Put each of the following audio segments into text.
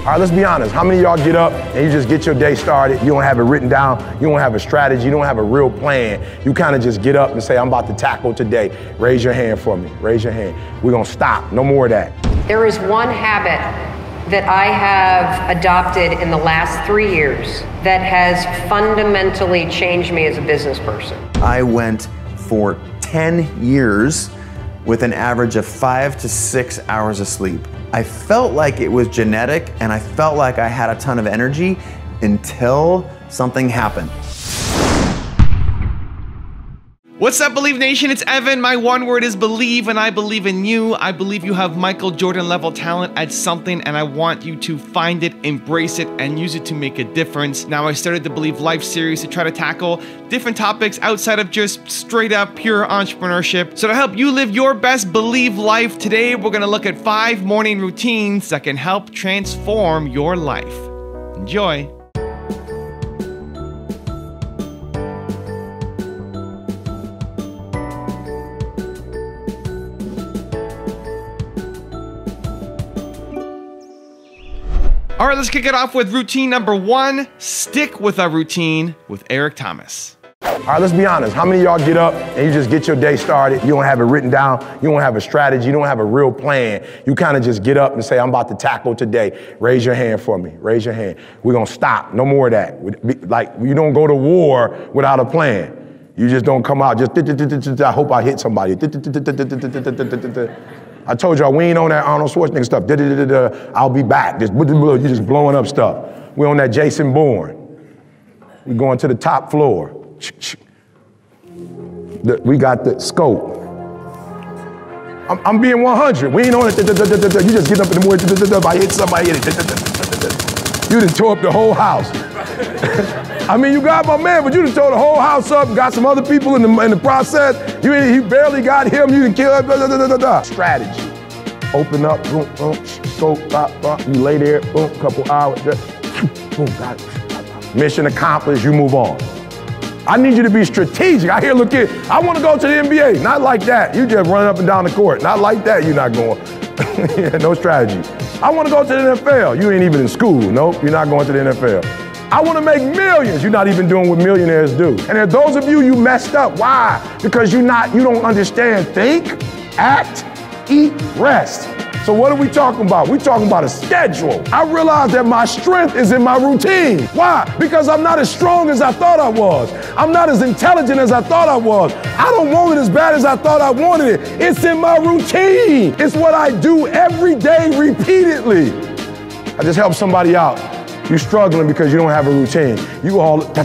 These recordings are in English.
All right, let's be honest. How many of y'all get up and you just get your day started? You don't have it written down. You don't have a strategy. You don't have a real plan. You kind of just get up and say, I'm about to tackle today. Raise your hand for me. Raise your hand. We're going to stop. No more of that. There is one habit that I have adopted in the last 3 years that has fundamentally changed me as a business person. I went for 10 years with an average of 5 to 6 hours of sleep. I felt like it was genetic and I felt like I had a ton of energy until something happened. What's up, Believe Nation? It's Evan. My one word is believe, and I believe in you. I believe you have Michael Jordan level talent at something, and I want you to find it, embrace it, and use it to make a difference. Now, I started the Believe Life series to try to tackle different topics outside of just straight up pure entrepreneurship. So to help you live your best Believe life, today we're gonna look at 5 morning routines that can help transform your life. Enjoy. All right, let's kick it off with routine number 1. Stick with a routine with Eric Thomas. All right, let's be honest. How many of y'all get up and you just get your day started? You don't have it written down. You don't have a strategy. You don't have a real plan. You kind of just get up and say, I'm about to tackle today. Raise your hand for me. Raise your hand. We're going to stop. No more of that. Like, you don't go to war without a plan. You just don't come out just, I hope I hit somebody. I told y'all, we ain't on that Arnold Schwarzenegger stuff. I'll be back. You just blowing up stuff. We're on that Jason Bourne. We're going to the top floor. We got the scope. I'm being 100. We ain't on it. You just get up in the morning. I hit somebody. You done tore up the whole house. I mean, you got my man, but you done tore the whole house up and got some other people in the process. He barely got him. You done killed him. Strategy. Open up, boom, boom, scope, bop. You lay there, boom, couple hours. Boom, got it. Mission accomplished. You move on. I need you to be strategic. I hear, look here, I want to go to the NBA. Not like that. You just run up and down the court. Not like that. You're not going. Yeah, no strategy. I want to go to the NFL. You ain't even in school. Nope, you're not going to the NFL. I want to make millions. You're not even doing what millionaires do. And if those of you messed up, why? Because you don't understand think, act, eat, rest. So what are we talking about? We're talking about a schedule. I realized that my strength is in my routine. Why? Because I'm not as strong as I thought I was. I'm not as intelligent as I thought I was. I don't want it as bad as I thought I wanted it. It's in my routine. It's what I do every day repeatedly. I just helped somebody out. You're struggling because you don't have a routine. You all and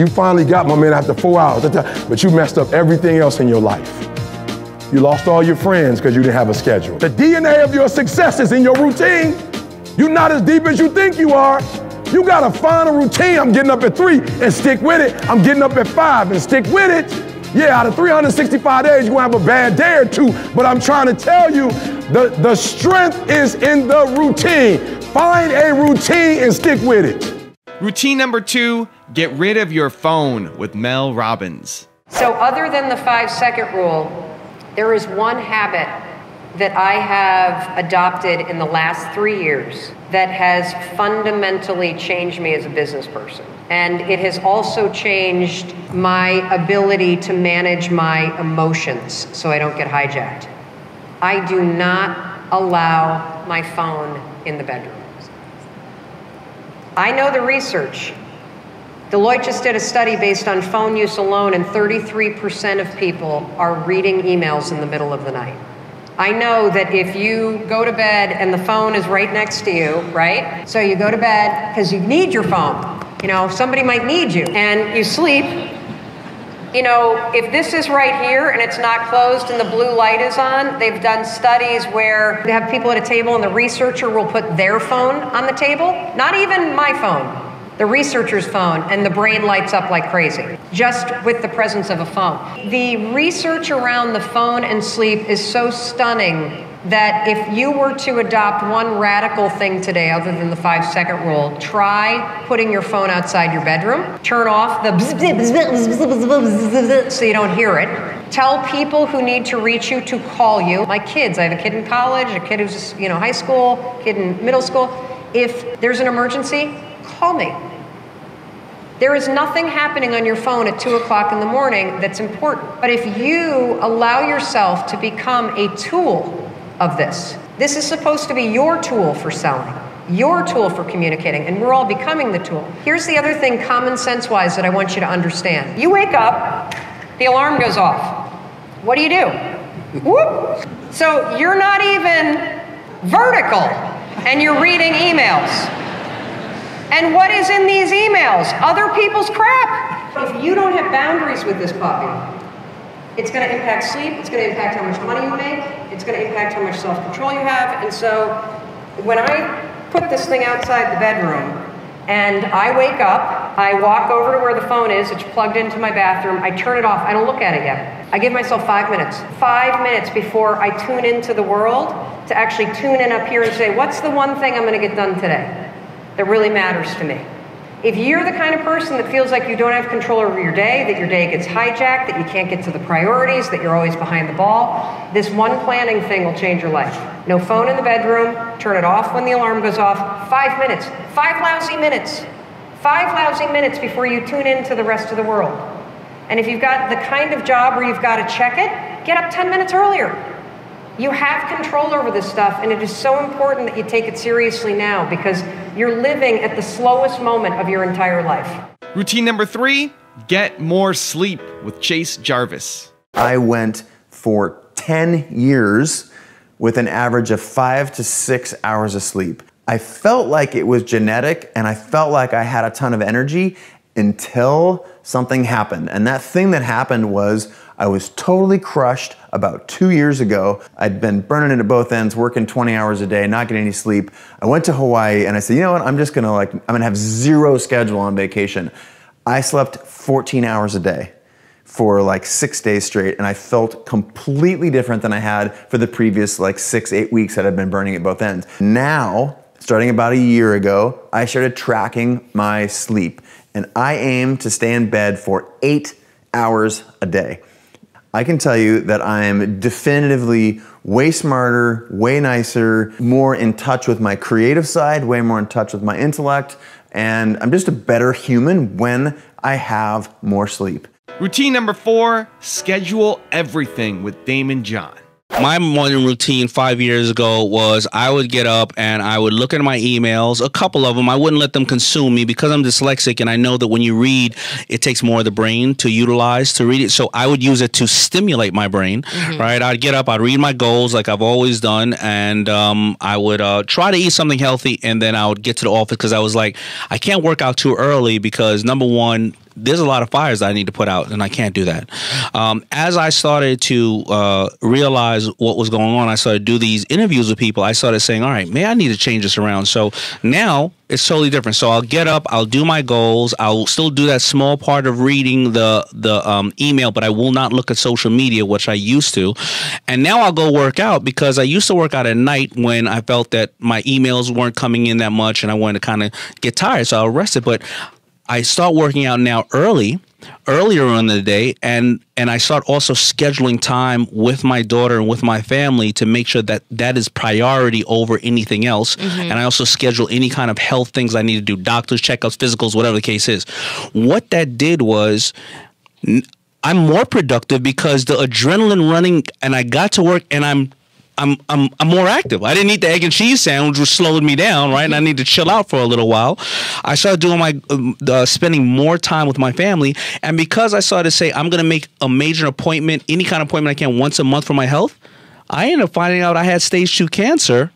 you finally got my man after 4 hours, but you messed up everything else in your life. You lost all your friends because you didn't have a schedule. The DNA of your success is in your routine. You're not as deep as you think you are. You gotta find a routine. I'm getting up at 3 and stick with it. I'm getting up at 5 and stick with it. Yeah, out of 365 days, you're gonna have a bad day or 2, but I'm trying to tell you, the strength is in the routine. Find a routine and stick with it. Routine number 2, get rid of your phone with Mel Robbins. So other than the 5-second rule, there is one habit that I have adopted in the last 3 years that has fundamentally changed me as a business person. And it has also changed my ability to manage my emotions so I don't get hijacked. I do not allow my phone in the bedroom. I know the research. Deloitte just did a study based on phone use alone, and 33% of people are reading emails in the middle of the night. I know that if you go to bed and the phone is right next to you, right? So you go to bed because you need your phone. You know, somebody might need you, and you sleep. You know, if this is right here and it's not closed and the blue light is on, they've done studies where they have people at a table and the researcher will put their phone on the table, not even my phone, the researcher's phone, and the brain lights up like crazy, just with the presence of a phone. The research around the phone and sleep is so stunning that if you were to adopt one radical thing today other than the 5-second rule, try putting your phone outside your bedroom, turn off the so you don't hear it. Tell people who need to reach you to call you. My kids, I have a kid in college, a kid who's high school, kid in middle school. If there's an emergency, call me. There is nothing happening on your phone at 2 o'clock in the morning that's important. But if you allow yourself to become a tool of this is supposed to be your tool for selling, your tool for communicating, and we're all becoming the tool. Here's the other thing, common sense-wise, that I want you to understand. You wake up, the alarm goes off. What do? Whoop! So you're not even vertical, and you're reading emails. And what is in these emails? Other people's crap. If you don't have boundaries with this puppy, it's going to impact sleep, it's going to impact how much money you make, it's going to impact how much self-control you have. And so when I put this thing outside the bedroom and I wake up, I walk over to where the phone is, it's plugged into my bathroom, I turn it off, I don't look at it yet. I give myself 5 minutes. 5 minutes before I tune into the world to actually tune in up here and say, what's the one thing I'm going to get done today that really matters to me? If you're the kind of person that feels like you don't have control over your day, that your day gets hijacked, that you can't get to the priorities, that you're always behind the ball, this one planning thing will change your life. No phone in the bedroom, turn it off when the alarm goes off, 5 minutes, 5 lousy minutes, 5 lousy minutes before you tune into the rest of the world. And if you've got the kind of job where you've got to check it, get up 10 minutes earlier. You have control over this stuff, and it is so important that you take it seriously now because you're living at the slowest moment of your entire life. Routine number 3, get more sleep with Chase Jarvis. I went for 10 years with an average of 5 to 6 hours of sleep. I felt like it was genetic, and I felt like I had a ton of energy until something happened. And that thing that happened was I was totally crushed about 2 years ago. I'd been burning it at both ends, working 20 hours a day, not getting any sleep. I went to Hawaii and I said, you know what, I'm gonna have zero schedule on vacation. I slept 14 hours a day for like 6 days straight, and I felt completely different than I had for the previous like 6-8 weeks that I'd been burning at both ends. Now, starting about a year ago, I started tracking my sleep, and I aim to stay in bed for 8 hours a day. I can tell you that I'm definitively way smarter, way nicer, more in touch with my creative side, way more in touch with my intellect, and I'm just a better human when I have more sleep. Routine number 4, schedule everything with Daymond John. My morning routine 5 years ago was I would get up and I would look at my emails, a couple of them. I wouldn't let them consume me because I'm dyslexic, and I know that when you read, it takes more of the brain to utilize to read it. So I would use it to stimulate my brain, right? I'd get up, I'd read my goals like I've always done, and I would try to eat something healthy, and then I would get to the office because I was like, I can't work out too early because, number one, there's a lot of fires that I need to put out, and I can't do that. As I started to realize what was going on, I started to do these interviews with people. I started saying, all right, maybe I need to change this around. So now it's totally different. So I'll get up, I'll do my goals, I'll still do that small part of reading the email, but I will not look at social media, which I used to. And now I'll go work out because I used to work out at night when I felt that my emails weren't coming in that much and I wanted to kind of get tired, so I'll rest it. But I start working out now earlier in the day, and I start also scheduling time with my daughter and with my family to make sure that that is priority over anything else. And I also schedule any kind of health things I need to do, doctors, checkups, physicals, whatever the case is. What that did was I'm more productive because the adrenaline running, and I got to work, and I'm more active. I didn't eat the egg and cheese sandwich, which slowed me down, right? And I need to chill out for a little while. I started doing my spending more time with my family, and because I started to say I'm going to make a major appointment, any kind of appointment I can once a month for my health, I ended up finding out I had stage 2 cancer.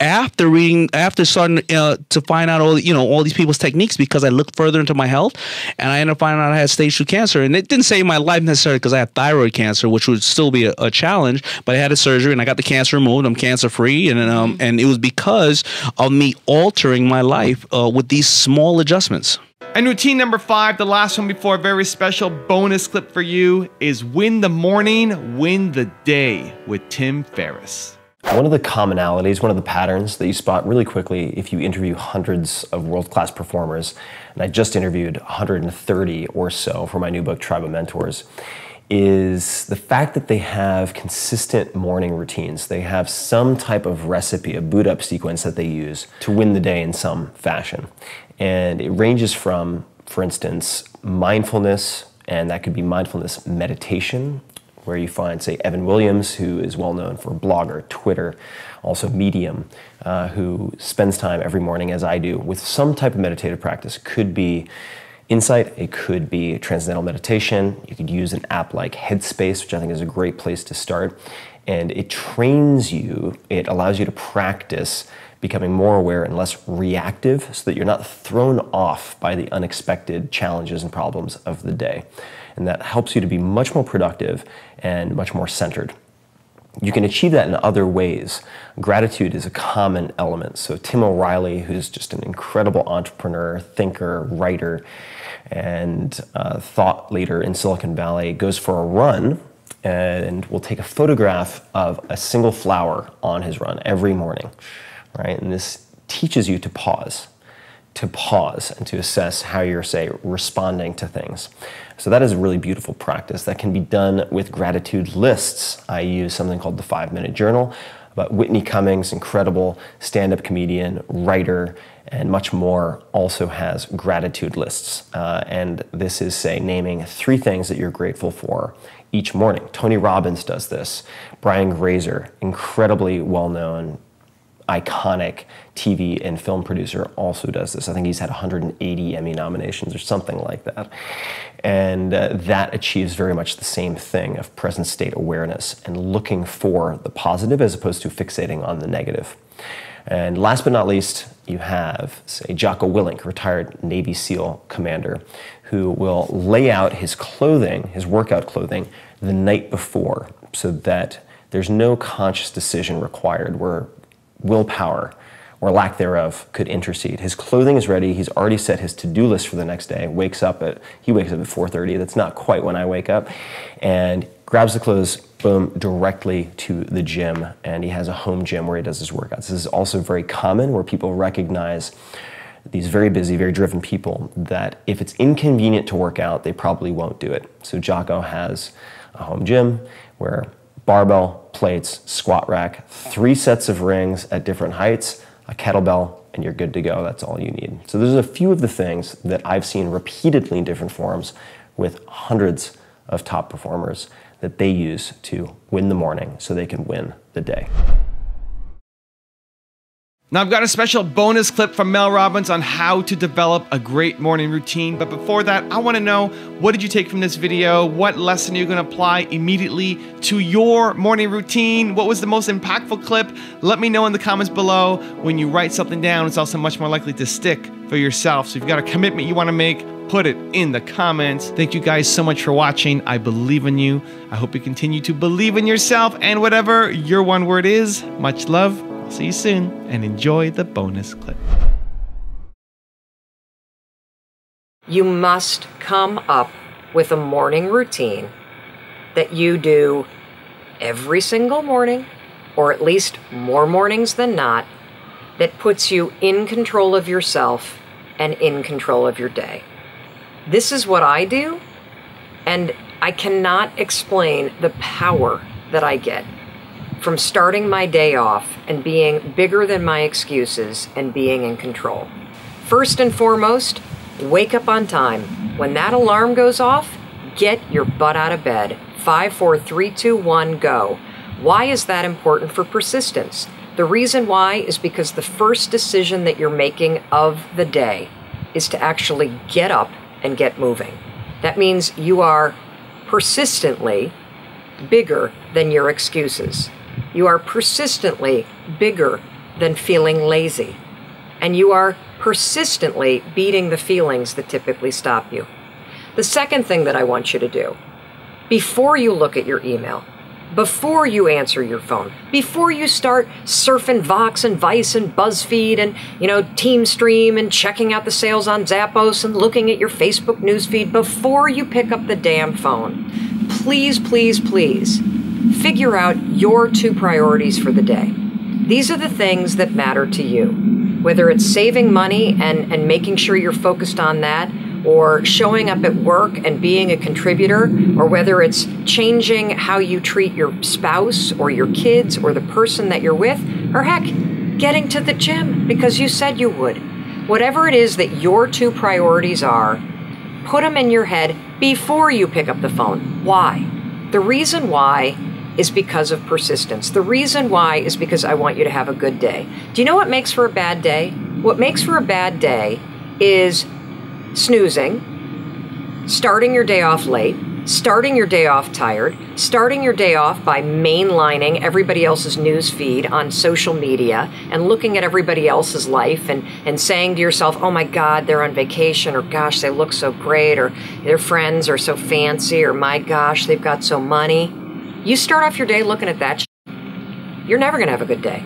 After starting to find out all these people's techniques, because I looked further into my health, and I ended up finding out I had stage 2 cancer. And it didn't save my life necessarily because I had thyroid cancer, which would still be a challenge. But I had a surgery and I got the cancer removed. I'm cancer free, and it was because of me altering my life with these small adjustments. And routine number 5, the last one before a very special bonus clip for you, is win the morning, win the day with Tim Ferriss. One of the commonalities, one of the patterns that you spot really quickly if you interview hundreds of world-class performers, and I just interviewed 130 or so for my new book, Tribe of Mentors, is the fact that they have consistent morning routines. They have some type of recipe, a boot up sequence that they use to win the day in some fashion. And it ranges from, for instance, mindfulness, and that could be mindfulness meditation, where you find, say, Evan Williams, who is well known for Blogger, Twitter, also Medium, who spends time every morning, as I do, with some type of meditative practice. Could be insight, it could be transcendental meditation. You could use an app like Headspace, which I think is a great place to start. And it trains you, it allows you to practice becoming more aware and less reactive so that you're not thrown off by the unexpected challenges and problems of the day. And that helps you to be much more productive and much more centered. You can achieve that in other ways. Gratitude is a common element. So Tim O'Reilly, who's just an incredible entrepreneur, thinker, writer, and thought leader in Silicon Valley, goes for a run and will take a photograph of a single flower on his run every morning, right? And this teaches you to pause and to assess how you're, say, responding to things. So that is a really beautiful practice that can be done with gratitude lists. I use something called the 5-Minute Journal, but Whitney Cummings, incredible stand-up comedian, writer, and much more, also has gratitude lists. And this is, say, naming 3 things that you're grateful for each morning. Tony Robbins does this. Brian Grazer, incredibly well-known, iconic TV and film producer, also does this. I think he's had 180 Emmy nominations or something like that. And that achieves very much the same thing of present state awareness and looking for the positive as opposed to fixating on the negative. And last but not least, you have, say, Jocko Willink, retired Navy SEAL commander, who will lay out his clothing, his workout clothing, the night before so that there's no conscious decision required where willpower or lack thereof could intercede. His clothing is ready. He's already set his to-do list for the next day. He wakes up at 4:30. That's not quite when I wake up. And grabs the clothes, boom, directly to the gym. And he has a home gym where he does his workouts. This is also very common where people recognize these very busy, very driven people that if it's inconvenient to work out, they probably won't do it. So Jocko has a home gym where barbell, plates, squat rack, 3 sets of rings at different heights, a kettlebell, and you're good to go. That's all you need. So those are a few of the things that I've seen repeatedly in different forums with hundreds of top performers that they use to win the morning so they can win the day. Now I've got a special bonus clip from Mel Robbins on how to develop a great morning routine. But before that, I want to know, what did you take from this video? What lesson are you going to apply immediately to your morning routine? What was the most impactful clip? Let me know in the comments below. When you write something down, it's also much more likely to stick for yourself. So if you've got a commitment you want to make, put it in the comments. Thank you guys so much for watching. I believe in you. I hope you continue to believe in yourself and whatever your one word is. Much love. See you soon, and enjoy the bonus clip. You must come up with a morning routine that you do every single morning, or at least more mornings than not, that puts you in control of yourself and in control of your day. This is what I do, and I cannot explain the power that I get from starting my day off and being bigger than my excuses and being in control. First and foremost, wake up on time. When that alarm goes off, get your butt out of bed. 5, 4, 3, 2, 1, go. Why is that important for persistence? The reason why is because the first decision that you're making of the day is to actually get up and get moving. That means you are persistently bigger than your excuses. You are persistently bigger than feeling lazy. And you are persistently beating the feelings that typically stop you. The second thing that I want you to do, before you look at your email, before you answer your phone, before you start surfing Vox and Vice and BuzzFeed and, Teamstream and checking out the sales on Zappos and looking at your Facebook newsfeed, before you pick up the damn phone, please, please, please, Figure out your 2 priorities for the day. These are the things that matter to you. Whether it's saving money and making sure you're focused on that, or showing up at work and being a contributor, or whether it's changing how you treat your spouse or your kids or the person that you're with, or heck, getting to the gym because you said you would. Whatever it is that your 2 priorities are, put them in your head before you pick up the phone. Why? The reason why is because of persistence. The reason why is because I want you to have a good day. Do you know what makes for a bad day? What makes for a bad day is snoozing, starting your day off late, starting your day off tired, starting your day off by mainlining everybody else's news feed on social media and looking at everybody else's life and saying to yourself, oh my God, they're on vacation, or gosh, they look so great, or their friends are so fancy, or my gosh, they've got so money. You start off your day looking at that you're never gonna have a good day.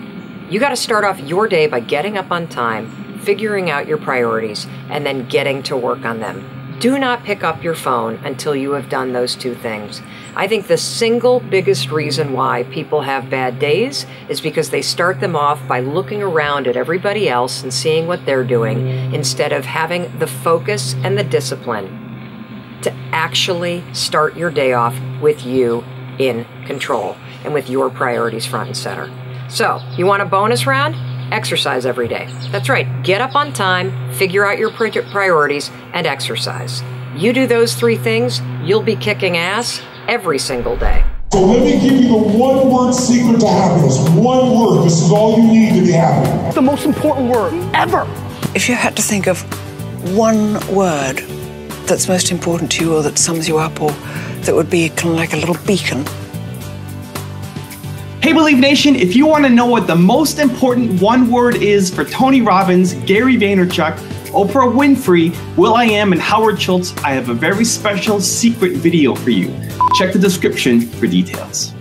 You gotta start off your day by getting up on time, figuring out your priorities, and then getting to work on them. Do not pick up your phone until you have done those 2 things. I think the single biggest reason why people have bad days is because they start them off by looking around at everybody else and seeing what they're doing instead of having the focus and the discipline to actually start your day off with you in control and with your priorities front and center. So, you want a bonus round? Exercise every day. That's right. Get up on time, figure out your priorities, and exercise. You do those 3 things, you'll be kicking ass every single day. So let me give you the 1-word secret to happiness. 1 word. This is all you need to be happy. The most important word ever. If you had to think of 1 word that's most important to you, or that sums you up, or that would be kind of like a little beacon. Hey Believe Nation, if you want to know what the most important 1 word is for Tony Robbins, Gary Vaynerchuk, Oprah Winfrey, will.i.am, and Howard Schultz, I have a very special secret video for you. Check the description for details.